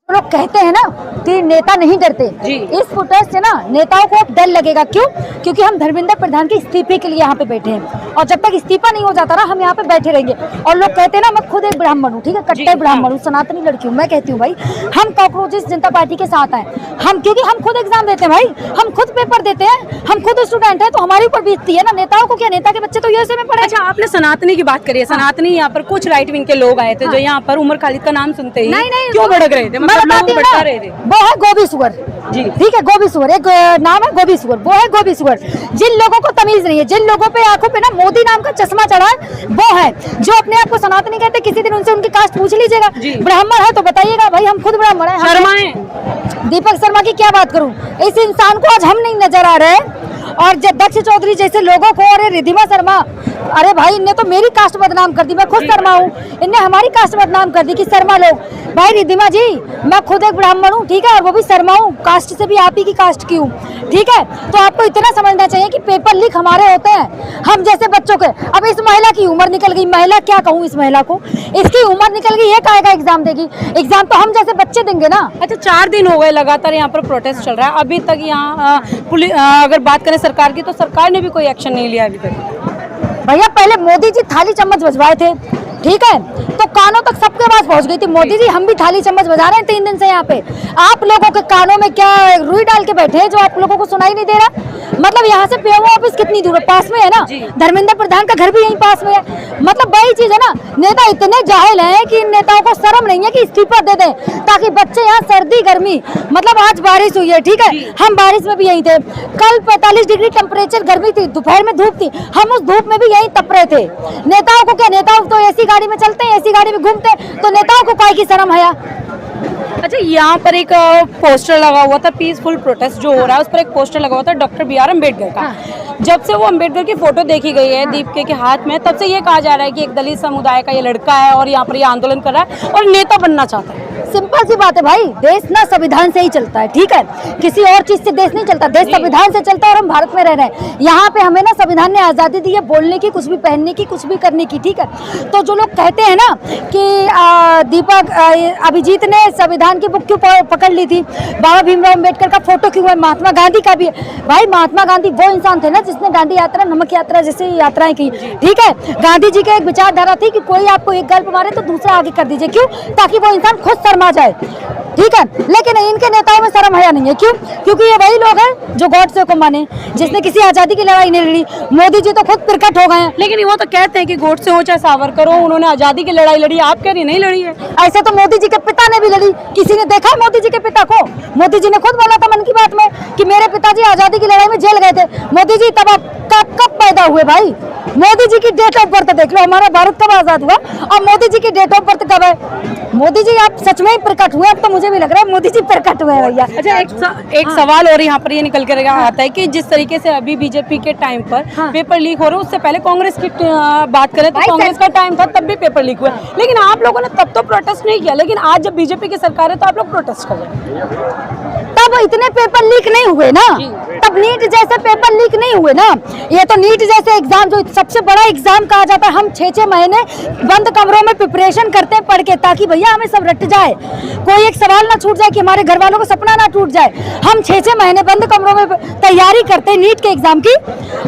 लोग कहते हैं ना कि नेता नहीं डरते, इस प्रोटेस्ट से ना नेताओं को अब डर लगेगा। क्यों? क्योंकि हम धर्मेंद्र प्रधान के इस्तीफे के लिए यहाँ पे बैठे हैं और जब तक इस्तीफा नहीं हो जाता ना हम यहाँ पे बैठे रहेंगे। और लोग कहते हैं ना मैं खुद एक ब्राह्मण हूँ, ठीक है, कट्टर ब्राह्मण हूँ, सनातनी लड़की हूँ। मैं कहती हूँ भाई हम कॉकरोचेस जनता पार्टी के साथ आए, हम क्योंकि हम खुद एग्जाम देते हैं भाई, हम खुद पेपर देते हैं, हम खुद स्टूडेंट है, तो हमारे ऊपर बीतती है ना। नेताओं को क्या, नेता के बच्चे तो यूएसए में पढ़े। अच्छा, आपने सनातनी की बात करी है, सनातनी यहाँ पर कुछ राइट विंग के लोग आए थे जो यहाँ पर उमर खालिद का नाम सुनते ही क्यों भड़क रहे थे, मतलब लोग भड़का रहे थे। वो है गोभी सुअर जी, ठीक है, गोभी सुअर एक नाम है, गोभी सुअर, वो है गोभी सुअर। जिन लोगों को तमीज नहीं है, जिन लोगों पे आंखों पे ना मोदी नाम का चश्मा चढ़ा है, वो है जो अपने आप को सनातनी कहते। किसी दिन उनसे उनकी कास्ट पूछ लीजिएगा, ब्राह्मण है तो बताइएगा भाई हम खुद ब्राह्मण है। शर्मा है दीपक शर्मा की क्या बात करूं, इस इंसान को आज हम नहीं नजर आ रहे। और जब दक्ष चौधरी जैसे लोगों को, अरे रिधिमा शर्मा, अरे भाई इनने तो मेरी कास्ट बदनाम कर दी, मैं खुद शर्मा हूँ, इनने हमारी कास्ट बदनाम कर दी कि शर्मा लोग। भाई रिधिमा जी मैं खुद एक ब्राह्मण हूँ, ठीक है, और वो भी शर्मा हूँ, कास्ट से भी आप ही की कास्ट की हूँ, ठीक है। तो आपको इतना समझना चाहिए कि पेपर लीक हमारे होते हैं, हम जैसे बच्चों के। अब इस महिला की उम्र निकल गई, महिला क्या कहूँ इस महिला को, इसकी उम्र निकल गई, ये काहेगा एग्जाम देगी, एग्जाम तो हम जैसे बच्चे देंगे ना। अच्छा, 4 दिन हो गए लगातार यहाँ पर प्रोटेस्ट चल रहा है, अभी तक यहाँ पुलिस, अगर बात करें सरकार की तो सरकार ने भी कोई एक्शन नहीं लिया अभी तक। भैया पहले मोदी जी थाली चम्मच बजवाए थे, ठीक है, तो कानों तक सबके पास पहुंच गई थी। मोदी जी हम भी थाली चम्मच बजा रहे हैं 3 दिन से यहाँ पे, आप लोगों के कानों में क्या रुई डाल के बैठे हैं जो आप लोगों को सुनाई नहीं दे रहा। मतलब यहाँ से पीएमओ ऑफिस कितनी दूर है, पास में है ना, धर्मेंद्र प्रधान का घर भी यहीं पास में है। मतलब वही चीज है ना, नेता इतने जाहिल हैं कि इन नेताओं को शर्म नहीं है कि इस्तीफा दे दें ताकि बच्चे यहाँ सर्दी गर्मी, मतलब आज बारिश हुई है, ठीक है, हम बारिश में भी यहीं थे, कल 45 डिग्री टेम्परेचर गर्मी थी, दोपहर में धूप थी, हम उस धूप में भी यहीं तप रहे थे। नेताओं को क्या, नेताओं तो ऐसी गाड़ी में चलते हैं, ऐसी गाड़ी में घूमते हैं, तो नेताओं को काय की शर्म है। अच्छा, यहाँ पर एक पोस्टर लगा हुआ था, पीसफुल प्रोटेस्ट जो हो रहा है उस पर एक पोस्टर लगा हुआ था डॉक्टर BR अम्बेडकर का। जब से वो अम्बेडकर की फोटो देखी गई है दीपके के हाथ में, तब से ये कहा जा रहा है कि एक दलित समुदाय का ये लड़का है और यहाँ पर ये आंदोलन कर रहा है और नेता बनना चाहता है। सिंपल सी बात है भाई, देश ना संविधान से ही चलता है, ठीक है, किसी और चीज से देश नहीं चलता, देश संविधान से चलता है और हम भारत में रह रहे हैं। यहाँ पे हमें ना संविधान ने आजादी दी है बोलने की, कुछ भी पहनने की, कुछ भी करने की, ठीक है। तो जो लोग कहते हैं ना कि दीपक अभिजीत ने संविधान की बुक क्यों पकड़ ली थी, बाबा भीमराव अम्बेडकर का फोटो क्यों है, महात्मा गांधी का भी। भाई महात्मा गांधी वो इंसान थे ना जिसने दांडी यात्रा, नमक यात्रा जैसे यात्राएं की, ठीक है। गांधी जी की एक विचारधारा थी कि कोई आपको एक गल्प मारे तो दूसरा आगे कर दीजिए, क्यों, ताकि वो इंसान खुद शर्मा जाए, ठीक है। लेकिन इनके नेताओं में शर्म हया नहीं है, क्यों, क्योंकि ये वही लोग हैं जो गॉडसे को माने, जिसने किसी आजादी की लड़ाई नहीं लड़ी। मोदी जी तो खुद प्रकट हो गए हैं। लेकिन वो तो कहते हैं कि गोडसे हो चाहे सावरकर हो, उन्होंने आजादी की लड़ाई लड़ी, आप कह रही नहीं लड़ी है। ऐसे तो मोदी जी के पिता ने भी लड़ी, किसी ने देखा है मोदी जी के पिता को? मोदी जी ने खुद बोला था मन की बात में कि मेरे पिताजी आजादी की लड़ाई में जेल गए थे। मोदी जी तब कब पैदा हुए भाई? मोदी जी की डेट ऑफ बर्थ देख लो, हमारा भारत कब आजाद हुआ और मोदी जी की डेट ऑफ बर्थ कब है? मोदी जी आप सच में ही प्रकट हुए, अब तो मुझे भी लग रहा है मोदी जी प्रकट हुए हैं भैया। अच्छा, एक सवाल और यहाँ पर ये निकल कर आता है कि जिस तरीके से अभी बीजेपी के टाइम पर पेपर लीक हो रहे हैं, उससे पहले कांग्रेस की बात करें तो कांग्रेस का टाइम था तब भी पेपर लीक हुआ, लेकिन आप लोगों ने तब तो प्रोटेस्ट नहीं किया, लेकिन आज जब बीजेपी की सरकार है तो आप लोग प्रोटेस्ट कर रहे हैं। तब इतने पेपर लीक नहीं हुए ना, तब नीट जैसे पेपर लीक नहीं हुए ना। ये तो नीट जैसे एग्जाम जो सबसे बड़ा एग्जाम कहा जाता है, हम 6-6 महीने बंद कमरों में प्रिपरेशन करते हैं पढ़ के, ताकि भैया हमें सब रट जाए, कोई एक सवाल ना छूट जाए, कि हमारे घर वालों को सपना ना टूट जाए। हम 6-6 महीने बंद कमरों में तैयारी करते हैं नीट के एग्जाम की,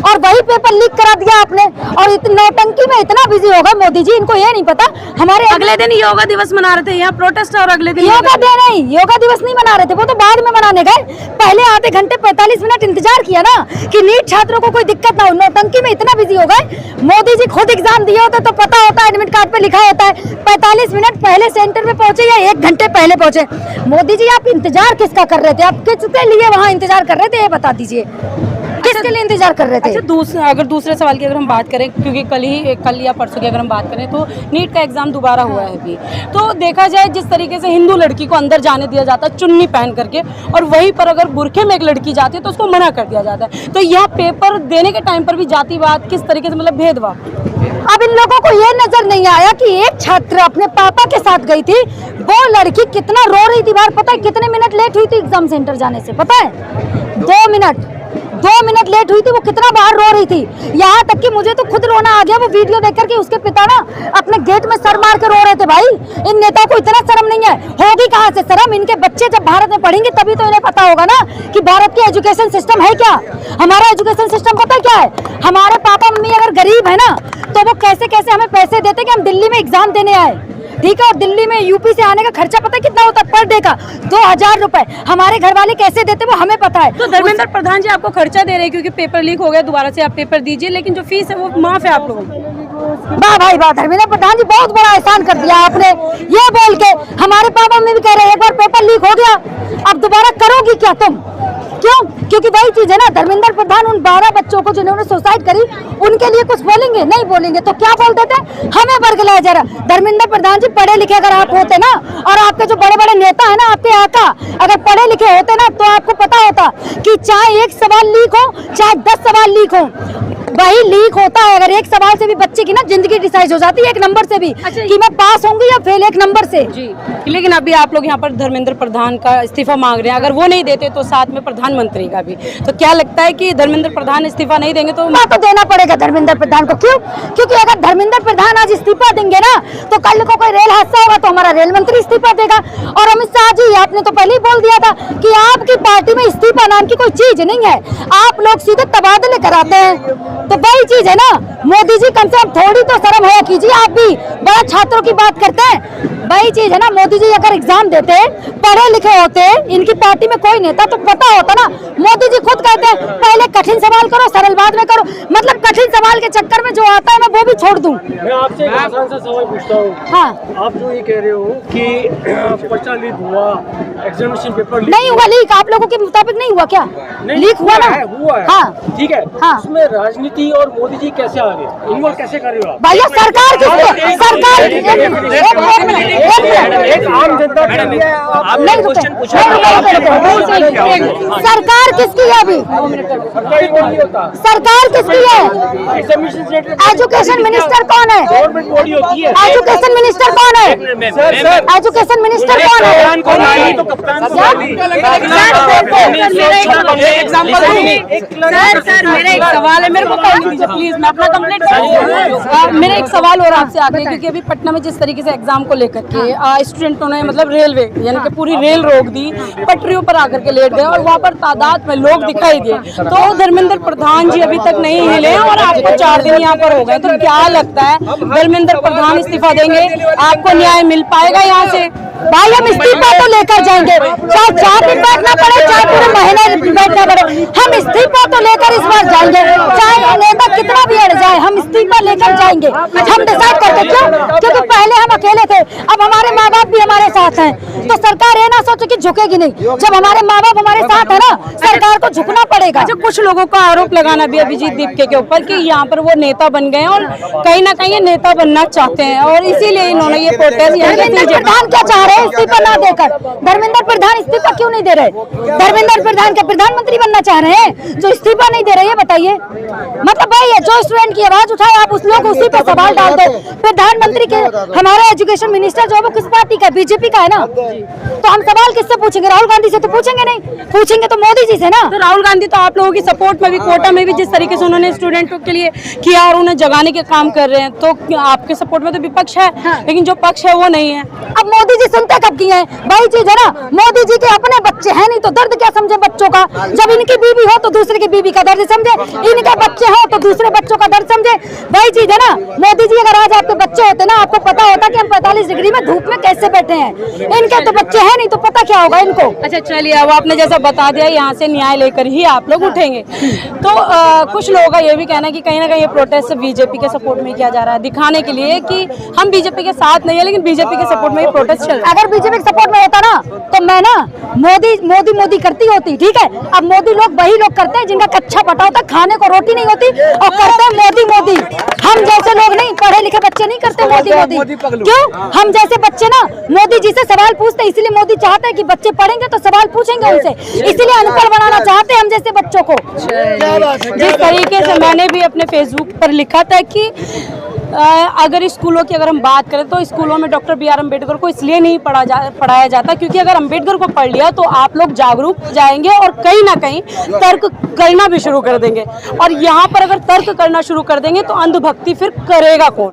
और वही पेपर लीक करा दिया आपने। और नौटंकी में इतना बिजी होगा मोदी जी, इनको ये नहीं पता हमारे अगले दिन योगा दिवस मना रहे थे यहाँ प्रोटेस्ट, और अगले दिन योगा डे नहीं, योगा दिवस नहीं मना रहे थे, वो तो बाद में मनाने गए। पहले आधे घंटे 45 मिनट इंतजार किया ना कि नीट छात्रों को कोई दिक्कत ना हो। नौटंकी में इतना बिजी हो गए, मोदी जी खुद एग्जाम दिए होते तो पता होता है, एडमिट कार्ड पे लिखा होता है 45 मिनट पहले सेंटर में पहुंचे या 1 घंटे पहले पहुंचे। मोदी जी आप इंतजार किसका कर रहे थे, आप किसके लिए वहाँ इंतजार कर रहे थे, ये बता दीजिए, किसके लिए इंतजार कर रहे थे? अच्छा, अगर दूसरे सवाल की अगर हम बात करें, क्योंकि कल या परसों की अगर हम बात करें तो नीट का एग्जाम दोबारा हुआ है अभी, तो देखा जाए जिस तरीके से हिंदू लड़की को अंदर जाने दिया जाता है चुन्नी पहन करके, और वहीं पर अगर बुरखे में एक लड़की जाती है तो उसको मना कर दिया जाता है, तो यह पेपर देने के टाइम पर भी जातिवाद किस तरीके से, मतलब भेदभाव। अब इन लोगों को ये नजर नहीं आया कि एक छात्र अपने पापा के साथ गई थी, वो लड़की कितना रो रही थी बाहर, पता है कितने मिनट लेट हुई थी एग्जाम सेंटर जाने से, पता है 2 मिनट 2 मिनट लेट हुई थी, वो कितना बाहर रो रही थी, यहाँ तक कि मुझे तो खुद रोना आ गया वो वीडियो देख करके। उसके पिता ना अपने गेट में सर मार के रो रहे थे। भाई इन नेताओं को इतना शर्म नहीं है, होगी कहाँ से शर्म? इनके बच्चे जब भारत में पढ़ेंगे तभी तो इन्हें पता होगा ना कि भारत की एजुकेशन सिस्टम है क्या। हमारा एजुकेशन सिस्टम पता क्या है? हमारे पापा मम्मी अगर गरीब है ना तो वो कैसे कैसे हमें पैसे देते कि हम दिल्ली में एग्जाम देने आए, ठीक है। और दिल्ली में यूपी से आने का खर्चा पता है कितना होता है पर डे का? 2000 रुपए। हमारे घर वाले कैसे देते वो हमें पता है। तो धर्मेंद्र प्रधान जी आपको खर्चा दे रहे हैं क्योंकि पेपर लीक हो गया, दोबारा से आप पेपर दीजिए, लेकिन जो फीस है वो माफ है आप लोगों को। वाह भाई वाह, धर्मेंद्र प्रधान जी बहुत बड़ा एहसान कर दिया आपने ये बोल के। हमारे पापा मम्मी भी कह रहे हैं एक बार पेपर लीक हो गया अब दोबारा करोगी क्या तुम? क्यों? क्योंकि वही चीज है ना, धर्मेंद्र प्रधान उन 12 बच्चों को जिन्होंने सुसाइड करी उनके लिए कुछ बोलेंगे? नहीं बोलेंगे। तो क्या बोल देते? हमें बरगलाया जा रहा। धर्मेंद्र प्रधान जी पढ़े लिखे अगर आप होते ना, और आपके जो बड़े बड़े नेता है ना, आपके आका अगर पढ़े लिखे होते ना, तो आपको पता होता कि चाहे एक सवाल लीक हो चाहे 10 सवाल लीक हो, वही लीक होता है। अगर एक सवाल से भी बच्चे की ना जिंदगी डिसाइड हो जाती है, एक नंबर से भी, कि मैं पास होंगी या फेल, एक नंबर से जी। लेकिन अभी आप लोग यहाँ पर धर्मेंद्र प्रधान का इस्तीफा मांग रहे हैं, अगर वो नहीं देते तो साथ में प्रधानमंत्री का भी, तो क्या लगता है कि धर्मेंद्र प्रधान इस्तीफा नहीं देंगे तो देना पड़ेगा धर्मेंद्र प्रधान को? क्यों? क्योंकि अगर धर्मेंद्र प्रधान आज इस्तीफा देंगे ना तो कल को कोई रेल हादसा होगा तो हमारा रेल मंत्री इस्तीफा देगा। और अमित शाह जी आपने तो पहले ही बोल दिया था कि आपकी पार्टी में इस्तीफा नाम की कोई चीज नहीं है, आप लोग सीधे तबादले कराते हैं। तो वही चीज है ना, मोदी जी कम से कम थोड़ी तो शर्म होया कीजिए, आप भी बड़ा छात्रों की बात करते हैं। वही चीज है ना, मोदी जी अगर एग्जाम देते, पढ़े लिखे होते, इनकी पार्टी में कोई नेता, तो पता होता ना। मोदी जी खुद कहते हैं पहले कठिन सवाल करो सरल बाद में करो, मतलब कठिन सवाल के चक्कर में जो आता है मैं वो भी छोड़ दूं। मैं आपसे एक आसान सा सवाल पूछता हूँ। हाँ, आप जो ये कह रहे हो कि पर्चा लीक हुआ, एग्जामिनेशन पेपर नहीं हुआ लीक, आप लोगों के मुताबिक नहीं हुआ क्या? लीक हुआ ना? हुआ है। हाँ ठीक है। हाँ। उसमें राजनीति और मोदी जी कैसे आ गए, इन्वॉल्व कैसे कर रहे हो आप? भैया सरकार किसकी? सरकार एक आम जनता नहीं क्वेश्चन पूछा, सरकार किसकी है अभी? सरकार किसकी है? एजुकेशन मिनिस्टर कौन है? गवर्नमेंट बॉडी होती है। एजुकेशन मिनिस्टर कौन है? एजुकेशन मिनिस्टर कौन है? सर मेरा एक सवाल है, मेरे को प्लीज मैं अपना कंप्लीट करूँ। मेरा एक सवाल और आपसे आगे, क्योंकि अभी पटना में जिस तरीके से एग्जाम को लेकर के स्टूडेंटों ने मतलब रेलवे यानी कि पूरी रेल रोक दी, पटरियों पर आकर के लेट गए और वहाँ पर तादाद में लोग दिखाई दिए, तो धर्मेंद्र प्रधान जी अभी तक नहीं हिले और आपको 4 दिन यहाँ पर हो गए, तो क्या लगता है धर्मेंद्र प्रधान इस्तीफा देंगे, आपको न्याय मिल पाएगा यहाँ से? भाई हम इस्तीफा तो लेकर जाएंगे, चाहे 4 दिन बैठना पड़े चाहे पूरे महीने बैठना पड़े, हम इस्तीफा तो लेकर इस बार जाएंगे, चाहे नेता कितना भी अड़ जाए हम इस्तीफा लेकर जाएंगे। हम डिसाइड करते क्यों? क्योंकि पहले हम अकेले थे, अब हमारे माँ बाप भी हमारे साथ हैं, तो सरकार ये ना सोचे कि झुकेगी नहीं। जब हमारे माँ बाप हमारे साथ है ना, सरकार को झुकना पड़ेगा। अच्छा, कुछ लोगों का आरोप लगाना भी अभिजीत दीपके के ऊपर कि यहाँ पर वो नेता बन गए और कहीं ना कहीं ये नेता बनना चाहते हैं और इसीलिए इन्होंने ये प्रोटेस्ट। धर्मेंद्र प्रधान क्या चाह रहे हैं इस्तीफा ना देकर? धर्मेंद्र प्रधान इस्तीफा क्यों नहीं दे रहे? धर्मेंद्र प्रधान क्या प्रधानमंत्री बनना चाह रहे हैं जो इस्तीफा नहीं दे रहे? ये बताइए। मतलब भाई है जो स्टूडेंट की आवाज उठाए आप उस लोग उसी पे सवाल डाल दो। प्रधानमंत्री के हमारा एजुकेशन मिनिस्टर जो है वो किस पार्टी का? बीजेपी का है ना, तो हम सवाल किससे पूछेंगे? राहुल गांधी से तो पूछेंगे नहीं, पूछेंगे तो मोदी जी से ना। तो राहुल गांधी तो आप लोगों की सपोर्ट में भी, कोटा में भी जिस तरीके से उन्होंने स्टूडेंटों के लिए किया और उन्हें जगाने के काम कर रहे हैं, तो आपके सपोर्ट में तो विपक्ष है। हाँ। लेकिन जो पक्ष है वो नहीं है। अब मोदी जी सुनते कब की है? वही चीज है ना, मोदी जी के अपने बच्चे हैं नहीं तो दर्द क्या समझे बच्चों का? जब इनकी बीवी हो तो दूसरे की बीवी का दर्द समझे, इनके बच्चे हो तो दूसरे बच्चों का दर्द समझे। वही चीज है ना, मोदी जी अगर आज आपके बच्चे होते ना, आपको पता होता कि हम 45 डिग्री में धूप में कैसे बैठे हैं। इनके तो बच्चे हैं नहीं तो पता क्या होगा इनको। अच्छा चलिए, अब आपने जैसा बता दिया यहाँ से न्याय लेकर ही आप लोग उठेंगे, तो कुछ लोगों का ये भी कहना है कि कहीं ना कहीं ये प्रोटेस्ट बीजेपी के सपोर्ट में किया जा रहा है, दिखाने के लिए कि हम बीजेपी के साथ नहीं है लेकिन बीजेपी के सपोर्ट में ये प्रोटेस्ट चल रहा है। अगर बीजेपी के सपोर्ट में होता ना तो मैं ना मोदी मोदी मोदी करती होती, ठीक है। अब मोदी लोग वही लोग करते हैं जिनका कच्चा पटा होता, खाने को रोटी नहीं होती और करते हैं मोदी मोदी। हम जैसे लोग नहीं, पढ़े लिखे बच्चे नहीं करते मोदी मोदी। क्यों? हम जैसे बच्चे ना मोदी जी से सवाल पूछते हैं, इसलिए मोदी चाहते हैं कि बच्चे पढ़ेंगे तो सवाल पूछेंगे उनसे, इसलिए अनपढ़ बनाना चाहते हैं हम जैसे बच्चों को। जिस तरीके से मैंने भी अपने फेसबुक पर लिखा था कि अगर स्कूलों की अगर हम बात करें तो स्कूलों में डॉक्टर BR अम्बेडकर को इसलिए नहीं पढ़ाया जाता क्योंकि अगर अम्बेडकर को पढ़ लिया तो आप लोग जागरूक हो जाएंगे और कहीं ना कहीं तर्क करना भी शुरू कर देंगे। और यहाँ पर अगर तर्क करना शुरू कर देंगे तो अंधभक्ति फिर करेगा कौन?